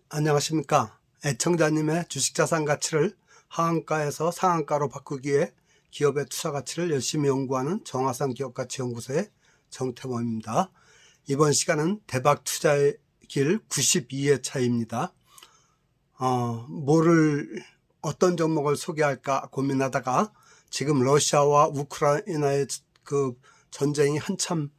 안녕하십니까. 애청자님의 주식자산 가치를 하한가에서 상한가로 바꾸기 위해 기업의 투자 가치를 열심히 연구하는 정화산 기업가치연구소의 정태범입니다. 이번 시간은 대박 투자의 길 92회차입니다. 어떤 종목을 소개할까 고민하다가 지금 러시아와 우크라이나의 그 전쟁이 한참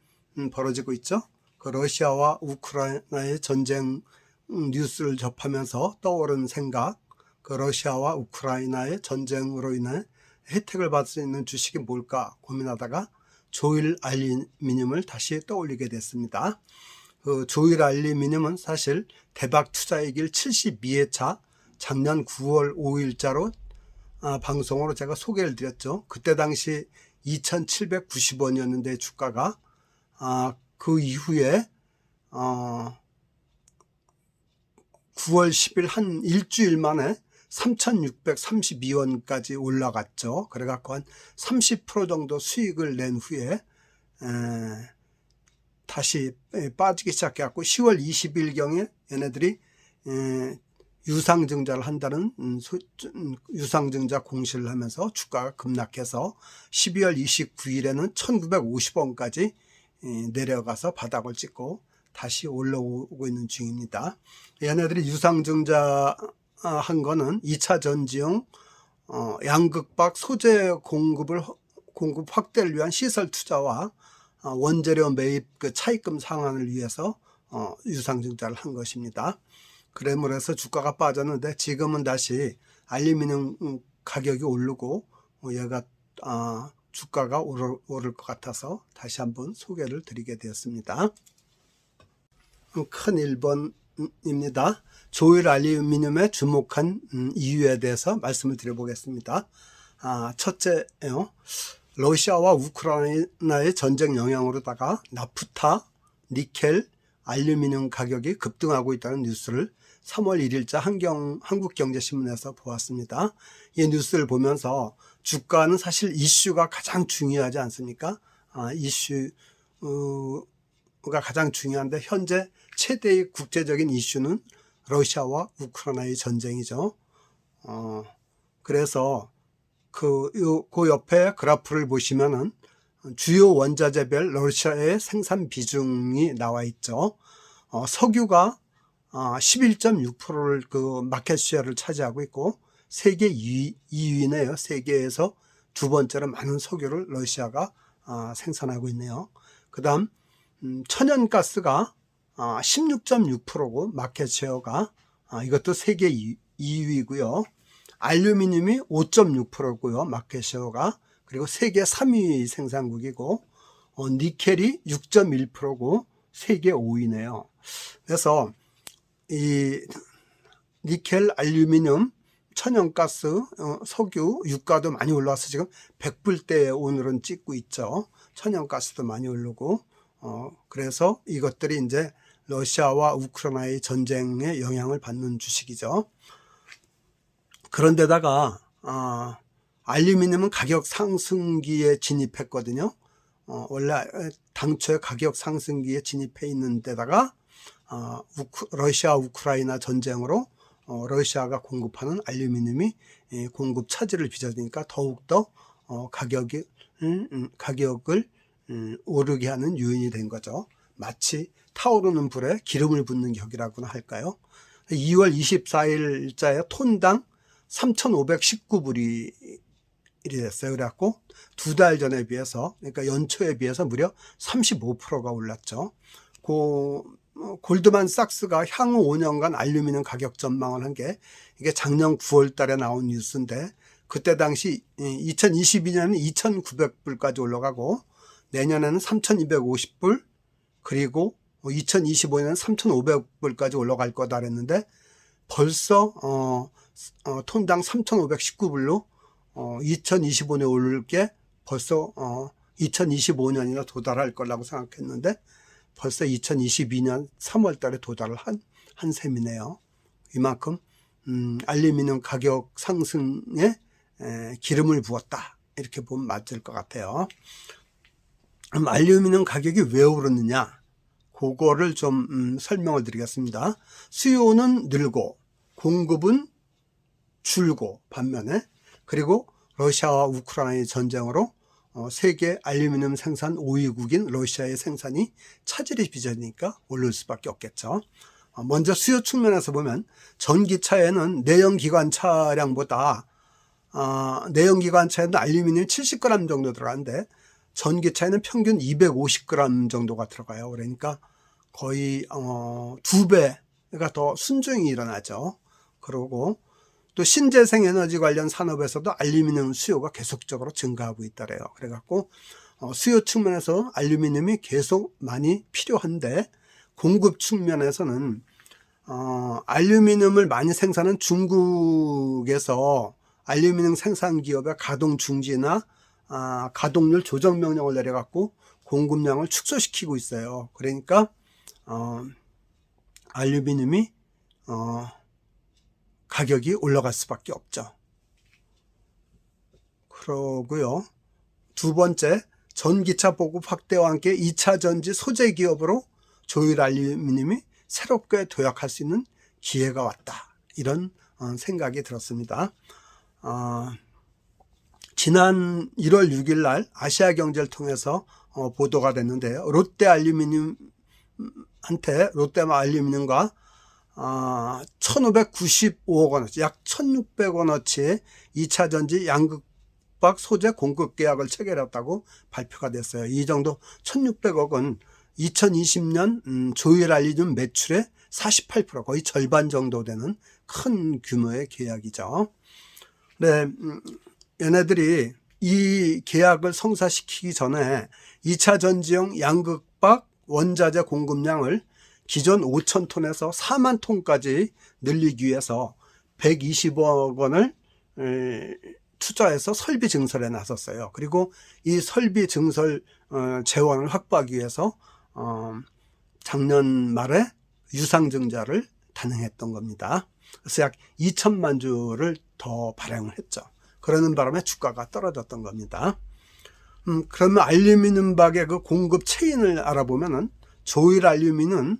벌어지고 있죠. 그 러시아와 우크라이나의 전쟁 뉴스를 접하면서 떠오른 생각, 그 러시아와 우크라이나의 전쟁으로 인해 혜택을 받을 수 있는 주식이 뭘까 고민하다가 조일 알루미늄을 다시 떠올리게 됐습니다. 그 조일 알루미늄은 사실 대박 투자의 길 72회차 작년 9월 5일자로 방송으로 제가 소개를 드렸죠. 그때 당시 2,790원이었는데 주가가 그 이후에 9월 10일 한 일주일 만에 3,632원까지 올라갔죠. 그래갖고 한 30% 정도 수익을 낸 후에 다시 빠지기 시작해갖고 10월 20일경에 얘네들이 유상증자를 한다는 유상증자 공시를 하면서 주가가 급락해서 12월 29일에는 1,950원까지 내려가서 바닥을 찍고 다시 올라오고 있는 중입니다. 얘네들이 유상증자 한 거는 2차 전지용 양극박 소재 공급 확대를 위한 시설 투자와 원재료 매입 그 차입금 상환을 위해서 유상증자를 한 것입니다. 그래서 주가가 빠졌는데 지금은 다시 알루미늄 가격이 오르고 얘가 주가가 오를 것 같아서 다시 한번 소개를 드리게 되었습니다. 큰 1번입니다. 조일 알루미늄에 주목한 이유에 대해서 말씀을 드려보겠습니다. 첫째요. 러시아와 우크라이나의 전쟁 영향으로다가 나프타, 니켈, 알루미늄 가격이 급등하고 있다는 뉴스를 3월 1일자 한국경제신문에서 보았습니다. 이 뉴스를 보면서 주가는 사실 이슈가 가장 중요하지 않습니까? 이슈가 가장 중요한데 현재 최대의 국제적인 이슈는 러시아와 우크라이나의 전쟁이죠. 그래서 그 옆에 그래프를 보시면은 주요 원자재별 러시아의 생산 비중이 나와 있죠. 석유가 11.6%를 그 마켓 쉐어를 차지하고 있고 세계 2위네요. 세계에서 두 번째로 많은 석유를 러시아가 생산하고 있네요. 그다음 천연가스가 16.6%고 마켓 쉐어가 이것도 세계 2위고요. 알루미늄이 5.6%고요. 마켓 쉐어가. 그리고 세계 3위 생산국이고 니켈이 6.1%고 세계 5위네요. 그래서 이 니켈, 알루미늄, 천연가스, 석유, 유가도 많이 올라와서 지금 100불대에 오늘은 찍고 있죠. 천연가스도 많이 오르고 그래서 이것들이 이제 러시아와 우크라이나의 전쟁에 영향을 받는 주식이죠. 그런데다가 알루미늄은 가격 상승기에 진입했거든요. 원래 당초에 가격 상승기에 진입해 있는 데다가 러시아 우크라이나 전쟁으로 러시아가 공급하는 알루미늄이 공급 차질을 빚어지니까 더욱더 가격을 오르게 하는 요인이 된 거죠. 마치 타오르는 불에 기름을 붓는 격이라고나 할까요? 2월 24일자에 톤당 3,519불이 됐어요. 그래갖고 두 달 전에 비해서, 그러니까 연초에 비해서 무려 35%가 올랐죠. 골드만삭스가 향후 5년간 알루미늄 가격 전망을 한 게 이게 작년 9월 달에 나온 뉴스인데 그때 당시 2022년에는 2,900불까지 올라가고 내년에는 3,250불 그리고 2025년에는 3,500불까지 올라갈 거다 그랬는데 벌써 톤당 3,519불로 2025년에 오를 게 벌써 2025년이나 도달할 거라고 생각했는데 벌써 2022년 3월 달에 도달을 한 셈이네요. 이만큼 알루미늄 가격 상승에 기름을 부었다 이렇게 보면 맞을 것 같아요. 그럼 알루미늄 가격이 왜 오르느냐 그거를 좀 설명을 드리겠습니다. 수요는 늘고 공급은 줄고 반면에, 그리고 러시아와 우크라이나의 전쟁으로 세계 알루미늄 생산 5위국인 러시아의 생산이 차질이 빚어지니까 오를 수밖에 없겠죠. 먼저 수요 측면에서 보면 전기차에는 내연기관 차량보다 내연기관 차에는 알루미늄 70g 정도 들어가는데 전기차에는 평균 250g 정도가 들어가요. 그러니까 거의 2배가 더 순증이 일어나죠. 그리고 또 신재생 에너지 관련 산업에서도 알루미늄 수요가 계속적으로 증가하고 있다래요. 그래갖고 수요 측면에서 알루미늄이 계속 많이 필요한데, 공급 측면에서는 알루미늄을 많이 생산하는 중국에서 알루미늄 생산 기업의 가동 중지나 가동률 조정 명령을 내려갖고 공급량을 축소시키고 있어요. 그러니까 알루미늄이 가격이 올라갈 수밖에 없죠. 그러고요. 두 번째, 전기차 보급 확대와 함께 2차 전지 소재 기업으로 조일 알루미늄이 새롭게 도약할 수 있는 기회가 왔다. 이런 생각이 들었습니다. 지난 1월 6일 날 아시아경제를 통해서 보도가 됐는데요. 롯데 알루미늄과 1595억 원어치, 약 1600원어치의 2차 전지 양극박 소재 공급 계약을 체결했다고 발표가 됐어요. 이 정도 1600억은 2020년 조일 알루미늄 매출의 48%, 거의 절반 정도 되는 큰 규모의 계약이죠. 네, 얘네들이 이 계약을 성사시키기 전에 2차 전지용 양극박 원자재 공급량을 기존 5,000톤에서 4만 톤까지 늘리기 위해서 120억 원을 투자해서 설비 증설에 나섰어요. 그리고 이 설비 증설 재원을 확보하기 위해서 작년 말에 유상증자를 단행했던 겁니다. 그래서 약 2천만 주를 더 발행을 했죠. 그러는 바람에 주가가 떨어졌던 겁니다. 그러면 알루미늄박의 그 공급 체인을 알아보면은 조일 알루미늄은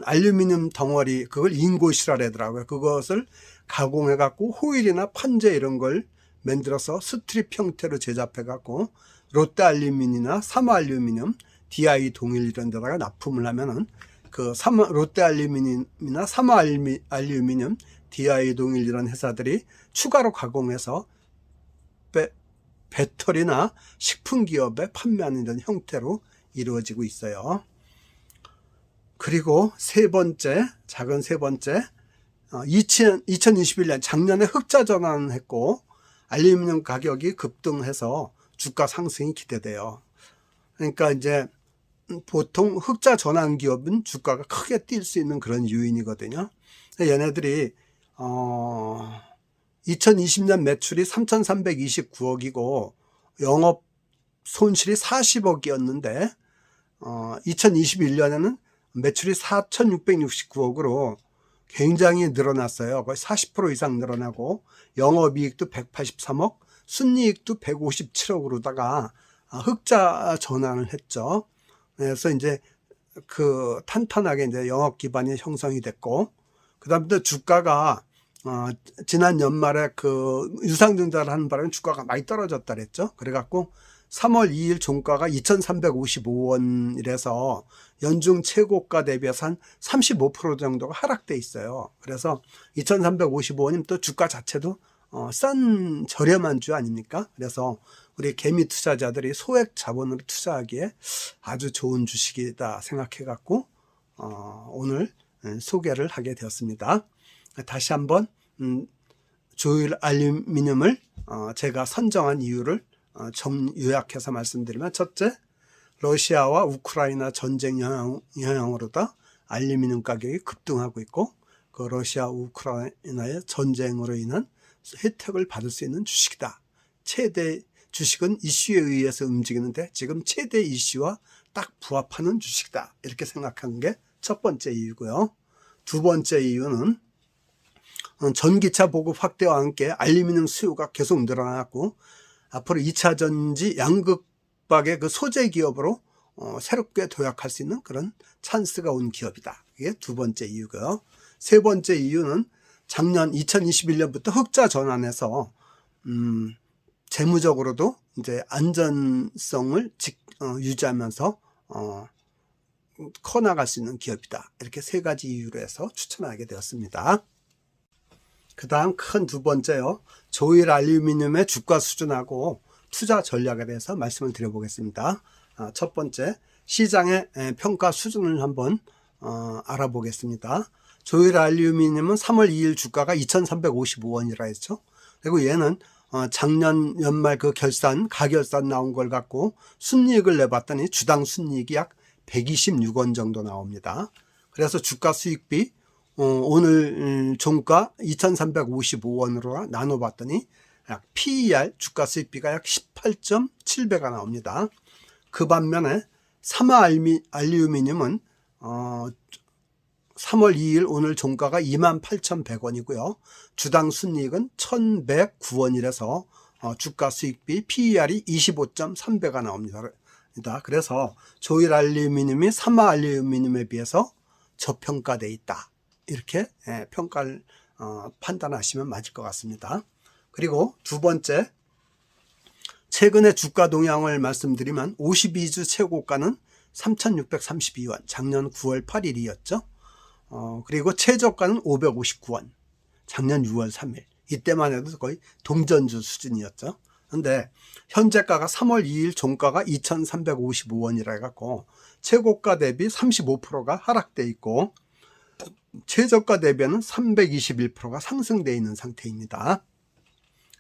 알루미늄 덩어리, 그걸 인고시라 그러더라고요. 그것을 가공해 갖고 호일이나 판재 이런 걸 만들어서 스트립 형태로 제작해 갖고 롯데 알루미늄이나 사마 알루미늄, DI 동일 이런 데다가 납품을 하면은 그 롯데 알루미늄이나 사마 알루미늄, DI 동일 이런 회사들이 추가로 가공해서 배터리나 식품 기업에 판매하는 이런 형태로 이루어지고 있어요. 그리고 작은 세 번째, 2021년 작년에 흑자 전환했고 알루미늄 가격이 급등해서 주가 상승이 기대돼요. 그러니까 이제 보통 흑자 전환 기업은 주가가 크게 뛸 수 있는 그런 요인이거든요. 얘네들이 2020년 매출이 3,329억이고 영업 손실이 40억이었는데 2021년에는 매출이 4,669억으로 굉장히 늘어났어요. 거의 40% 이상 늘어나고 영업이익도 183억, 순이익도 157억으로다가 흑자 전환을 했죠. 그래서 이제 그 탄탄하게 이제 영업 기반이 형성이 됐고, 그 다음에 주가가 지난 연말에 그 유상증자를 하는 바람에 주가가 많이 떨어졌다 그랬죠. 그래갖고 3월 2일 종가가 2,355원이라서 연중 최고가 대비해서 한 35% 정도가 하락돼 있어요. 그래서 2,355원이면 또 주가 자체도 싼 저렴한 주 아닙니까? 그래서 우리 개미 투자자들이 소액 자본으로 투자하기에 아주 좋은 주식이다 생각해 갖고 오늘 소개를 하게 되었습니다. 다시 한번 조일 알루미늄을 제가 선정한 이유를 요약해서 말씀드리면, 첫째, 러시아와 우크라이나 전쟁 영향으로다 알루미늄 가격이 급등하고 있고, 그 러시아 우크라이나의 전쟁으로 인한 혜택을 받을 수 있는 주식이다. 최대 주식은 이슈에 의해서 움직이는데 지금 최대 이슈와 딱 부합하는 주식이다. 이렇게 생각하는 게 첫 번째 이유고요. 두 번째 이유는 전기차 보급 확대와 함께 알루미늄 수요가 계속 늘어났고 앞으로 2차 전지 양극박의 그 소재 기업으로 새롭게 도약할 수 있는 그런 찬스가 온 기업이다. 이게 두 번째 이유고요. 세 번째 이유는 작년 2021년부터 흑자 전환해서 재무적으로도 이제 안전성을 유지하면서 커나갈 수 있는 기업이다. 이렇게 세 가지 이유로 해서 추천하게 되었습니다. 그 다음 큰 두 번째요. 조일 알루미늄의 주가 수준하고 투자 전략에 대해서 말씀을 드려보겠습니다. 첫 번째, 시장의 평가 수준을 한번 알아보겠습니다. 조일 알루미늄은 3월 2일 주가가 2,355원이라 했죠. 그리고 얘는 작년 연말 그 가결산 나온 걸 갖고 순이익을 내봤더니 주당 순이익이 약 126원 정도 나옵니다. 그래서 주가 수익비 오늘 종가 2,355원으로 나눠봤더니 약 PER 주가 수익비가 약 18.7배가 나옵니다. 그 반면에 사마 알루미늄은 3월 2일 오늘 종가가 28,100원이고요. 주당 순이익은 1,109원이라서 주가 수익비 PER이 25.3배가 나옵니다. 그래서 조일 알루미늄이 사마 알루미늄에 비해서 저평가되어 있다. 이렇게 평가를 판단하시면 맞을 것 같습니다. 그리고 두 번째, 최근의 주가 동향을 말씀드리면 52주 최고가는 3,632원, 작년 9월 8일이었죠. 그리고 최저가는 559원, 작년 6월 3일. 이때만 해도 거의 동전주 수준이었죠. 근데 현재가가 3월 2일 종가가 2,355원이라 해갖고 최고가 대비 35%가 하락돼 있고 최저가 대비는 321%가 상승되어 있는 상태입니다.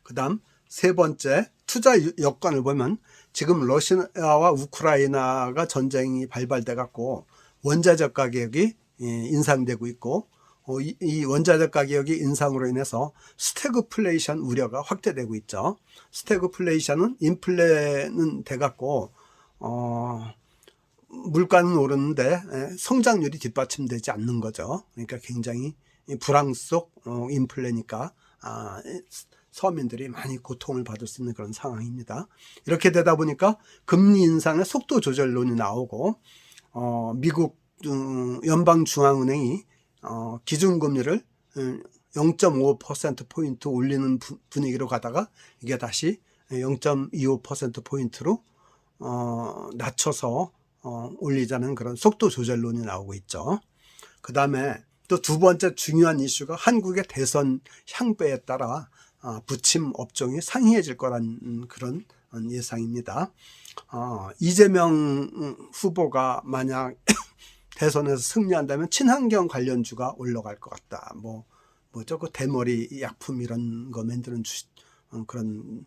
그 다음 세 번째, 투자 여건을 보면 지금 러시아와 우크라이나가 전쟁이 발발돼 갖고 원자재 가격이 인상되고 있고 이 원자재 가격이 인상으로 인해서 스태그플레이션 우려가 확대되고 있죠. 스태그플레이션은 인플레는 돼 갖고 물가는 오르는데 성장률이 뒷받침되지 않는 거죠. 그러니까 굉장히 불황 속 인플레니까 서민들이 많이 고통을 받을 수 있는 그런 상황입니다. 이렇게 되다 보니까 금리 인상의 속도 조절론이 나오고 미국 연방중앙은행이 기준금리를 0.5%포인트 올리는 분위기로 가다가 이게 다시 0.25%포인트로 낮춰서 올리자는 그런 속도 조절론이 나오고 있죠. 그 다음에 또 두 번째 중요한 이슈가 한국의 대선 향배에 따라 부침 업종이 상이해질 거란 그런 예상입니다. 이재명 후보가 만약 대선에서 승리한다면 친환경 관련주가 올라갈 것 같다. 뭐죠? 그 대머리 약품 이런 거 만드는 그런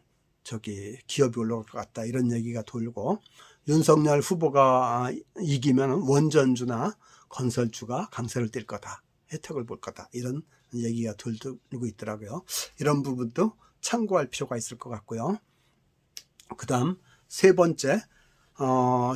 기업이 올라갈 것 같다. 이런 얘기가 돌고 윤석열 후보가 이기면 원전주나 건설주가 강세를 띨 거다. 혜택을 볼 거다. 이런 얘기가 돌고 있더라고요. 이런 부분도 참고할 필요가 있을 것 같고요. 그 다음 세 번째,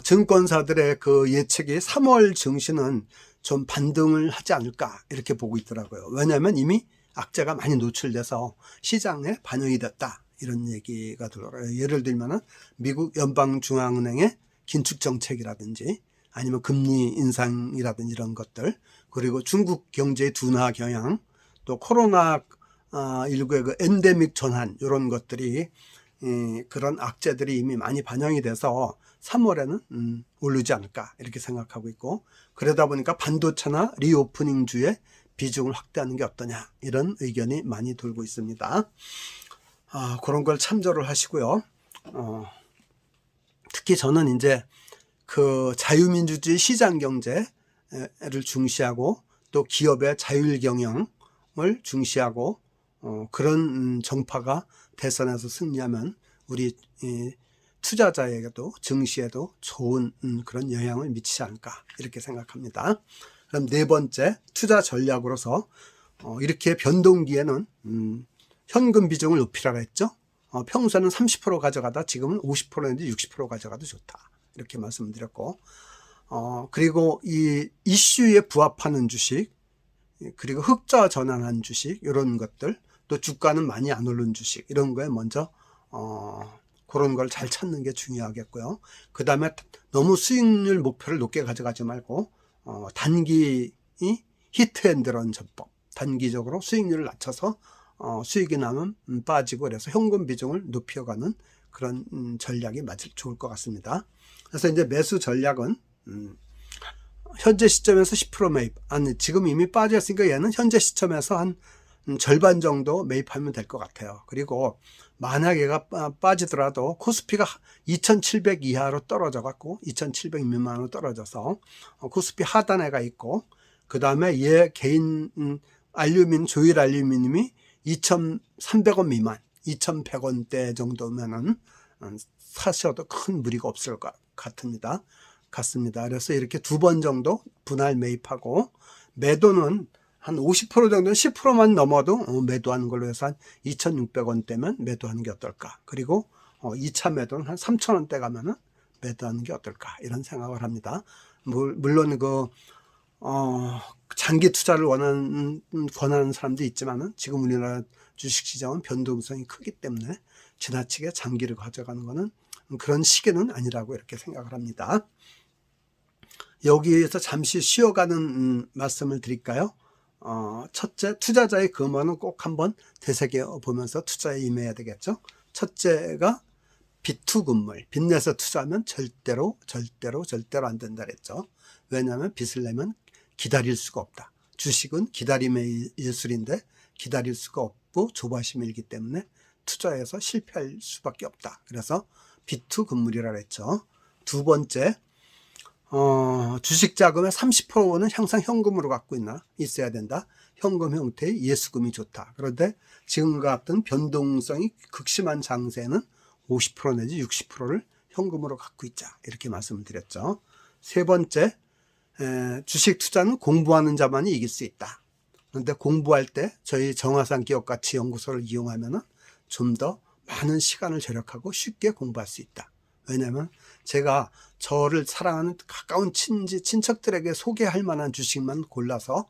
증권사들의 그 예측이 3월 증시는 좀 반등을 하지 않을까 이렇게 보고 있더라고요. 왜냐하면 이미 악재가 많이 노출돼서 시장에 반영이 됐다. 이런 얘기가 들어요. 예를 들면 미국 연방중앙은행의 긴축 정책이라든지 아니면 금리 인상이라든지 이런 것들, 그리고 중국 경제의 둔화 경향, 또 코로나19의 그 엔데믹 전환 이런 것들이 그런 악재들이 이미 많이 반영이 돼서 3월에는 오르지 않을까 이렇게 생각하고 있고, 그러다 보니까 반도체나 리오프닝주의 비중을 확대하는 게 어떠냐 이런 의견이 많이 돌고 있습니다. 그런 걸 참조를 하시고요. 특히 저는 이제 그 자유민주주의 시장 경제를 중시하고 또 기업의 자율 경영을 중시하고 그런 정파가 대선에서 승리하면 우리 투자자에게도 증시에도 좋은 그런 영향을 미치지 않을까 이렇게 생각합니다. 그럼 네 번째, 투자 전략으로서 이렇게 변동기에는 현금 비중을 높이라고 했죠. 평소에는 30% 가져가다 지금은 50%인데 60% 가져가도 좋다. 이렇게 말씀드렸고, 그리고 이 이슈에 부합하는 주식, 그리고 흑자 전환한 주식, 이런 것들, 또 주가는 많이 안 오른 주식, 이런 거에 먼저 그런 걸 잘 찾는 게 중요하겠고요. 그 다음에 너무 수익률 목표를 높게 가져가지 말고 단기 히트앤드런 전법, 단기적으로 수익률을 낮춰서 수익이 나면 빠지고 그래서 현금 비중을 높여가는 그런 전략이 좋을 것 같습니다. 그래서 이제 매수 전략은 현재 시점에서 10% 매입. 아니, 지금 이미 빠졌으니까 얘는 현재 시점에서 한 절반 정도 매입하면 될 것 같아요. 그리고 만약 얘가 빠지더라도 코스피가 2700 이하로 떨어져 갖고 2700 미만으로 떨어져서 코스피 하단에가 있고, 그 다음에 얘 개인 조일 알루미늄이 2300원 미만, 2100원대 정도면은 사셔도 큰 무리가 없을 것 같습니다. 그래서 이렇게 2번 정도 분할 매입하고, 매도는 한 50% 정도는 10%만 넘어도 매도하는 걸로 해서 한 2600원대면 매도하는 게 어떨까. 그리고 2차 매도는 한 3000원대 가면은 매도하는 게 어떨까, 이런 생각을 합니다. 물론 장기 투자를 권하는 사람도 있지만은 지금 우리나라 주식시장은 변동성이 크기 때문에 지나치게 장기를 가져가는 것은 그런 시기는 아니라고 이렇게 생각을 합니다. 여기에서 잠시 쉬어가는 말씀을 드릴까요? 첫째, 투자자의 근원은 꼭 한번 되새겨 보면서 투자에 임해야 되겠죠. 첫째가 빚투금물, 빚내서 투자하면 절대로 안 된다 그랬죠. 왜냐하면 빚을 내면 기다릴 수가 없다. 주식은 기다림의 예술인데 기다릴 수가 없고 조바심이기 때문에 투자해서 실패할 수밖에 없다. 그래서 빚투금물이라고 했죠. 두 번째, 주식 자금의 30%는 항상 현금으로 갖고 있어야 된다. 현금 형태의 예수금이 좋다. 그런데 지금과 같은 변동성이 극심한 장세는 50% 내지 60%를 현금으로 갖고 있자, 이렇게 말씀을 드렸죠. 세 번째, 주식 투자는 공부하는 자만이 이길 수 있다. 그런데 공부할 때 저희 정화산 기업가치연구소를 이용하면 좀 더 많은 시간을 절약하고 쉽게 공부할 수 있다. 왜냐하면 제가 저를 사랑하는 가까운 친척들에게 소개할 만한 주식만 골라서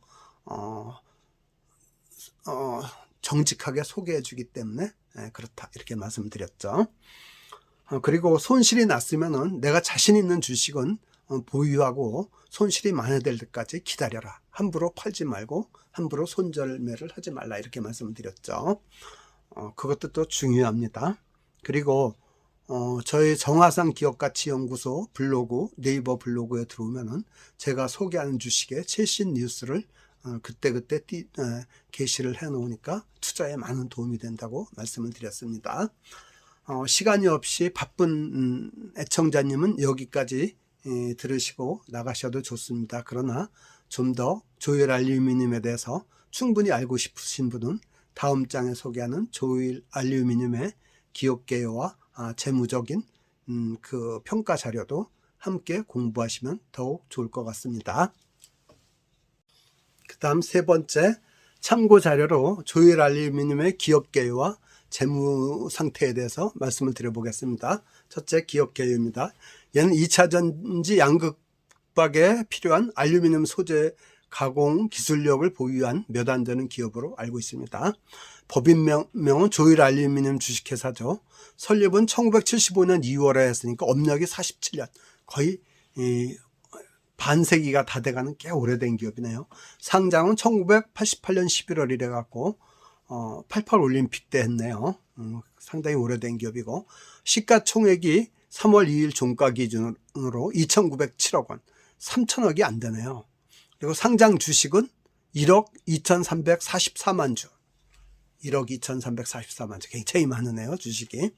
정직하게 소개해 주기 때문에 그렇다, 이렇게 말씀드렸죠. 그리고 손실이 났으면은 내가 자신 있는 주식은 보유하고 손실이 만회될 때까지 기다려라. 함부로 팔지 말고 함부로 손절매를 하지 말라, 이렇게 말씀드렸죠. 그것도 또 중요합니다. 그리고 저희 정화산 기업가치연구소 블로그, 네이버 블로그에 들어오면은 제가 소개하는 주식의 최신 뉴스를 그때그때 게시를 해 놓으니까 투자에 많은 도움이 된다고 말씀을 드렸습니다. 시간이 없이 바쁜 애청자님은 여기까지 들으시고 나가셔도 좋습니다. 그러나 좀 더 조일 알루미늄에 대해서 충분히 알고 싶으신 분은 다음 장에 소개하는 조일 알루미늄의 기업 개요와 재무적인 그 평가 자료도 함께 공부하시면 더욱 좋을 것 같습니다. 그 다음 세 번째, 참고 자료로 조일 알루미늄의 기업 개요와 재무 상태에 대해서 말씀을 드려보겠습니다. 첫째, 기업 개요입니다. 얘는 2차 전지 양극박에 필요한 알루미늄 소재 가공 기술력을 보유한 몇 안 되는 기업으로 알고 있습니다. 법인명은 조일 알루미늄 주식회사죠. 설립은 1975년 2월에 했으니까 업력이 47년, 거의 반세기가 다 돼가는 꽤 오래된 기업이네요. 상장은 1988년 11월이래 갖고 88 올림픽 때 했네요. 상당히 오래된 기업이고, 시가총액이 3월 2일 종가 기준으로 2,907억 원, 3천억이 안 되네요. 그리고 상장 주식은 1억 2,344만 주. 1억 2,344만 주. 굉장히 많으네요, 주식이.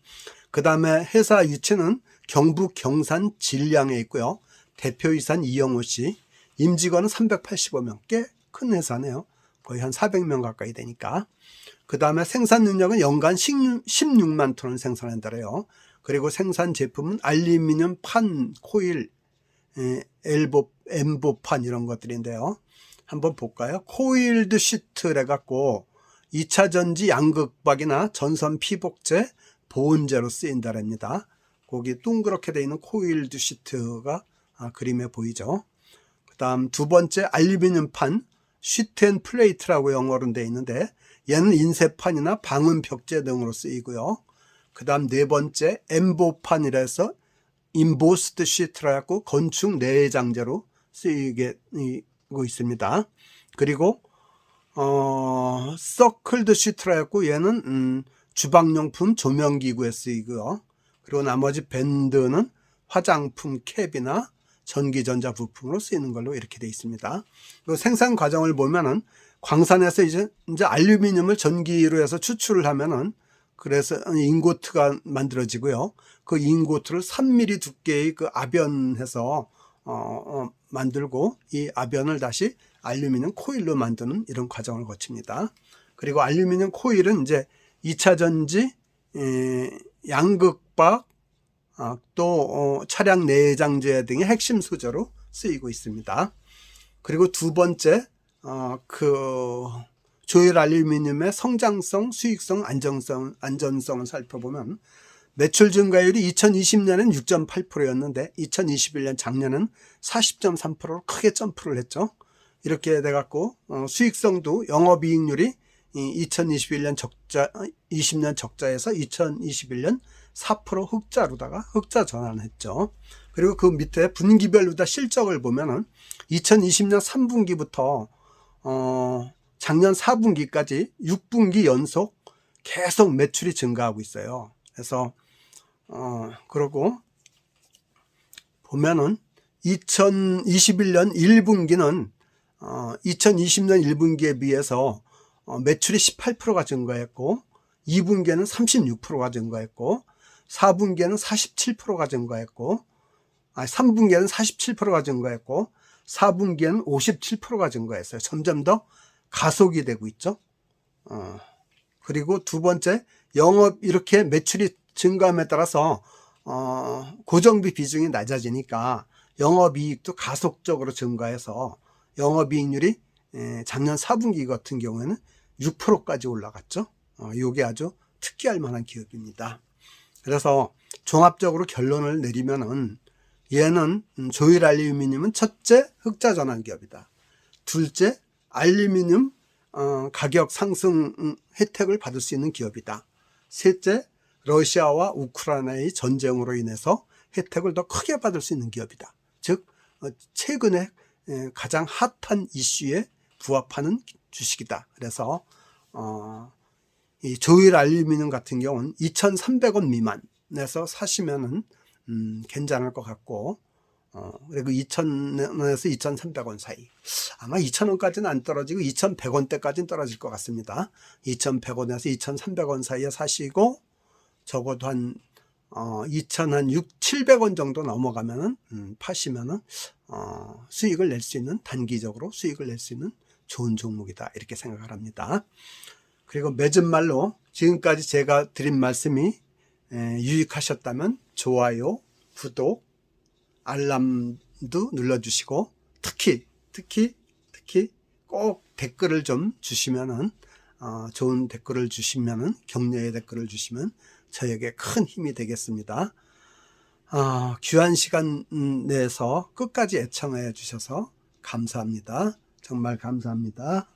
그 다음에 회사 위치는 경북 경산 진량에 있고요. 대표이사는 이영호 씨. 임직원은 385명. 꽤 큰 회사네요. 거의 한 400명 가까이 되니까. 그 다음에 생산 능력은 연간 16만 톤을 생산한다래요. 그리고 생산 제품은 알루미늄 판, 코일, 엠보판 이런 것들인데요. 한번 볼까요? 코일드 시트를 해갖고 2차 전지 양극박이나 전선 피복제, 보온재로 쓰인다랍니다. 거기 동그랗게 되어 있는 코일드 시트가 그림에 보이죠. 그 다음 두 번째, 알루미늄판, 시트 플레이트라고 영어로 되어 있는데 얘는 인쇄판이나 방음 벽제 등으로 쓰이고요. 그 다음 네 번째 엠보판이라 해서 임보스드 시트라 해갖고 건축 내장재로 쓰이고 있습니다. 그리고 서클드 시트라 해갖고 얘는 주방용품 조명기구에 쓰이고요. 그리고 나머지 밴드는 화장품 캡이나 전기전자 부품으로 쓰이는 걸로 이렇게 되어 있습니다. 그리고 생산 과정을 보면은 광산에서 이제 알루미늄을 전기로 해서 추출을 하면은 그래서 잉고트가 만들어지고요. 그 잉고트를 3mm 두께의 그 아변해서 만들고 이 아변을 다시 알루미늄 코일로 만드는 이런 과정을 거칩니다. 그리고 알루미늄 코일은 이제 2차 전지, 양극박, 또 차량 내장재 등의 핵심 소재로 쓰이고 있습니다. 그리고 두 번째 조일 알루미늄의 성장성, 수익성, 안전성을 살펴보면 매출 증가율이 2020년엔 6.8%였는데 2021년 작년은 40.3%로 크게 점프를 했죠. 이렇게 돼갖고 수익성도 영업이익률이 2021년 적자, 20년 적자에서 2021년 4% 흑자로다가 흑자 전환했죠. 그리고 그 밑에 분기별로 다 실적을 보면은 2020년 3분기부터 작년 4분기까지 6분기 연속 계속 매출이 증가하고 있어요. 그래서 그러고 보면은 2021년 1분기는 2020년 1분기에 비해서 매출이 18%가 증가했고 2분기에는 36%가 증가했고 4분기에는 47%가 증가했고 3분기에는 47%가 증가했고 4분기에는 57%가 증가했어요. 점점 더 가속이 되고 있죠. 그리고 두 번째 영업 이렇게 매출이 증가함에 따라서 고정비 비중이 낮아지니까 영업이익도 가속적으로 증가해서 영업이익률이 작년 4분기 같은 경우에는 6%까지 올라갔죠. 이게 아주 특기할 만한 기업입니다. 그래서 종합적으로 결론을 내리면은 얘는 조일 알루미늄은 첫째 흑자 전환 기업이다. 둘째 알루미늄 가격 상승 혜택을 받을 수 있는 기업이다. 셋째 러시아와 우크라이나의 전쟁으로 인해서 혜택을 더 크게 받을 수 있는 기업이다. 즉 최근에 가장 핫한 이슈에 부합하는 주식이다. 그래서 이 조일 알루미늄 같은 경우는 2,300원 미만에서 사시면은 괜찮을 것 같고 그리고 2,000원에서 2,300원 사이, 아마 2,000원까지는 안 떨어지고 2,100원대까지는 떨어질 것 같습니다. 2,100원에서 2,300원 사이에 사시고 적어도 한 2,600~700원 정도 넘어가면은 파시면은 수익을 낼 수 있는, 단기적으로 수익을 낼 수 있는 좋은 종목이다, 이렇게 생각을 합니다. 그리고 맺은 말로 지금까지 제가 드린 말씀이 유익하셨다면 좋아요, 구독, 알람도 눌러주시고 특히 꼭 댓글을 좀 주시면은 좋은 댓글을 주시면은, 격려의 댓글을 주시면 저에게 큰 힘이 되겠습니다. 귀한 시간 내서 끝까지 애청해 주셔서 감사합니다. 정말 감사합니다.